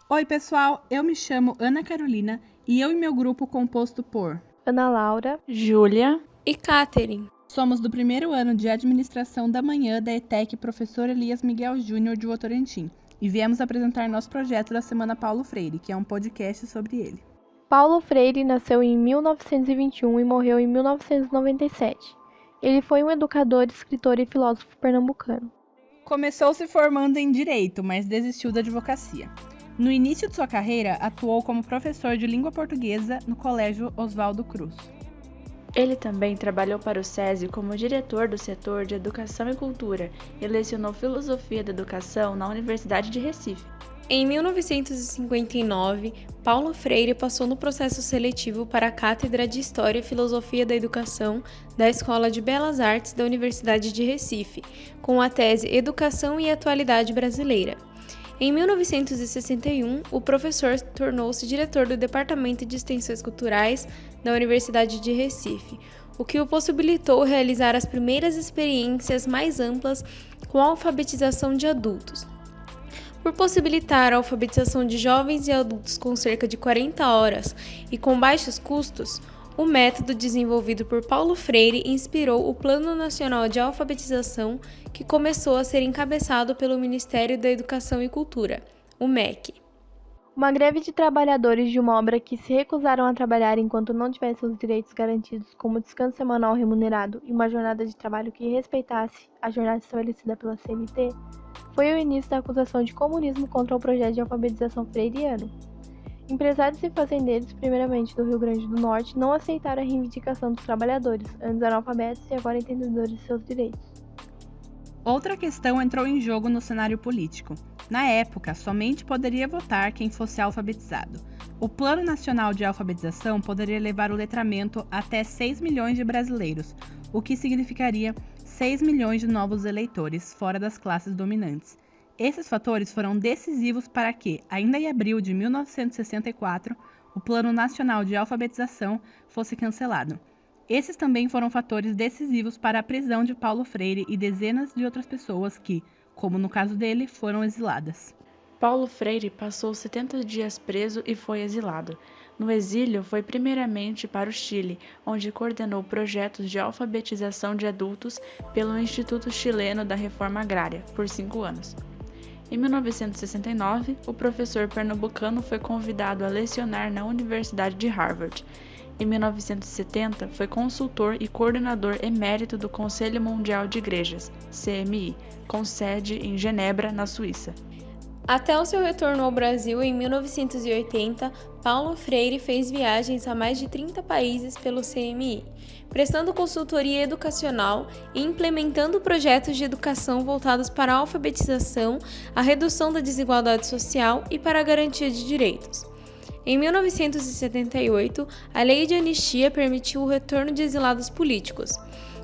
Oi, pessoal, eu me chamo Ana Carolina e eu e meu grupo composto por Ana Laura, Júlia e Catherine. Somos do primeiro ano de Administração da Manhã da ETEC Professor Elias Miguel Júnior de Votorantim e viemos apresentar nosso projeto da Semana Paulo Freire, que é um podcast sobre ele. Paulo Freire nasceu em 1921 e morreu em 1997. Ele foi um educador, escritor e filósofo pernambucano. Começou se formando em Direito, mas desistiu da advocacia. No início de sua carreira, atuou como professor de língua portuguesa no Colégio Oswaldo Cruz. Ele também trabalhou para o SESI como diretor do setor de Educação e Cultura e lecionou Filosofia da Educação na Universidade de Recife. Em 1959, Paulo Freire passou no processo seletivo para a Cátedra de História e Filosofia da Educação da Escola de Belas Artes da Universidade de Recife, com a tese Educação e Atualidade Brasileira. Em 1961, o professor tornou-se diretor do Departamento de Extensões Culturais da Universidade de Recife, o que o possibilitou realizar as primeiras experiências mais amplas com a alfabetização de adultos. Por possibilitar a alfabetização de jovens e adultos com cerca de 40 horas e com baixos custos, o método desenvolvido por Paulo Freire inspirou o Plano Nacional de Alfabetização, que começou a ser encabeçado pelo Ministério da Educação e Cultura, o MEC. Uma greve de trabalhadores de uma obra que se recusaram a trabalhar enquanto não tivessem os direitos garantidos, como descanso semanal remunerado e uma jornada de trabalho que respeitasse a jornada estabelecida pela CLT, foi o início da acusação de comunismo contra o projeto de alfabetização freiriano. Empresários e fazendeiros, primeiramente do Rio Grande do Norte, não aceitaram a reivindicação dos trabalhadores, antes analfabetos e agora entendedores de seus direitos. Outra questão entrou em jogo no cenário político. Na época, somente poderia votar quem fosse alfabetizado. O Plano Nacional de Alfabetização poderia levar o letramento até 6 milhões de brasileiros, o que significaria 6 milhões de novos eleitores, fora das classes dominantes. Esses fatores foram decisivos para que, ainda em abril de 1964, o Plano Nacional de Alfabetização fosse cancelado. Esses também foram fatores decisivos para a prisão de Paulo Freire e dezenas de outras pessoas que, como no caso dele, foram exiladas. Paulo Freire passou 70 dias preso e foi exilado. No exílio, foi primeiramente para o Chile, onde coordenou projetos de alfabetização de adultos pelo Instituto Chileno da Reforma Agrária, por 5 anos. Em 1969, o professor pernambucano foi convidado a lecionar na Universidade de Harvard. Em 1970, foi consultor e coordenador emérito do Conselho Mundial de Igrejas, CMI, com sede em Genebra, na Suíça. Até o seu retorno ao Brasil em 1980, Paulo Freire fez viagens a mais de 30 países pelo CMI, prestando consultoria educacional e implementando projetos de educação voltados para a alfabetização, a redução da desigualdade social e para a garantia de direitos. Em 1978, a Lei de Anistia permitiu o retorno de exilados políticos.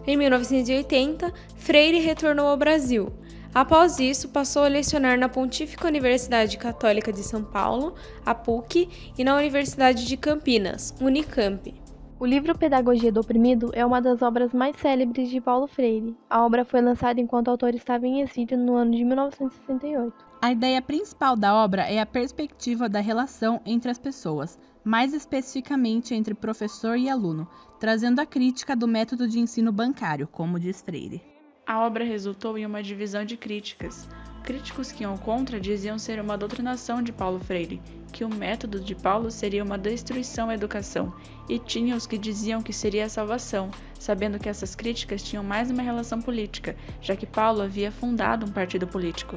Em 1980, Freire retornou ao Brasil. Após isso, passou a lecionar na Pontífica Universidade Católica de São Paulo, a PUC, e na Universidade de Campinas, Unicamp. O livro Pedagogia do Oprimido é uma das obras mais célebres de Paulo Freire. A obra foi lançada enquanto o autor estava em exílio no ano de 1968. A ideia principal da obra é a perspectiva da relação entre as pessoas, mais especificamente entre professor e aluno, trazendo a crítica do método de ensino bancário, como diz Freire. A obra resultou em uma divisão de críticas. Críticos que iam contra diziam ser uma doutrinação de Paulo Freire, que o método de Paulo seria uma destruição à educação, e tinha os que diziam que seria a salvação, sabendo que essas críticas tinham mais uma relação política, já que Paulo havia fundado um partido político.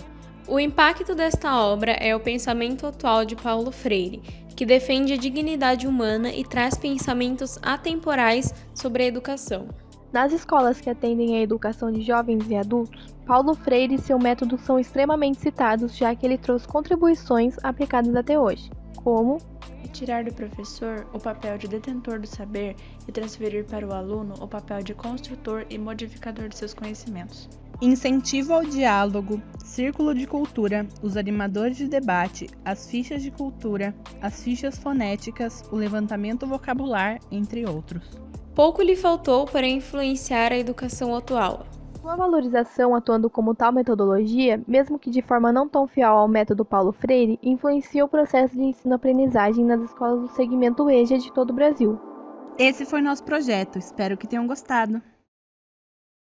O impacto desta obra é o pensamento atual de Paulo Freire, que defende a dignidade humana e traz pensamentos atemporais sobre a educação. Nas escolas que atendem à educação de jovens e adultos, Paulo Freire e seu método são extremamente citados, já que ele trouxe contribuições aplicadas até hoje, como retirar do professor o papel de detentor do saber e transferir para o aluno o papel de construtor e modificador de seus conhecimentos. Incentivo ao diálogo, círculo de cultura, os animadores de debate, as fichas de cultura, as fichas fonéticas, o levantamento vocabular, entre outros. Pouco lhe faltou para influenciar a educação atual. Sua valorização atuando como tal metodologia, mesmo que de forma não tão fiel ao método Paulo Freire, influencia o processo de ensino-aprendizagem nas escolas do segmento EJA de todo o Brasil. Esse foi nosso projeto, espero que tenham gostado.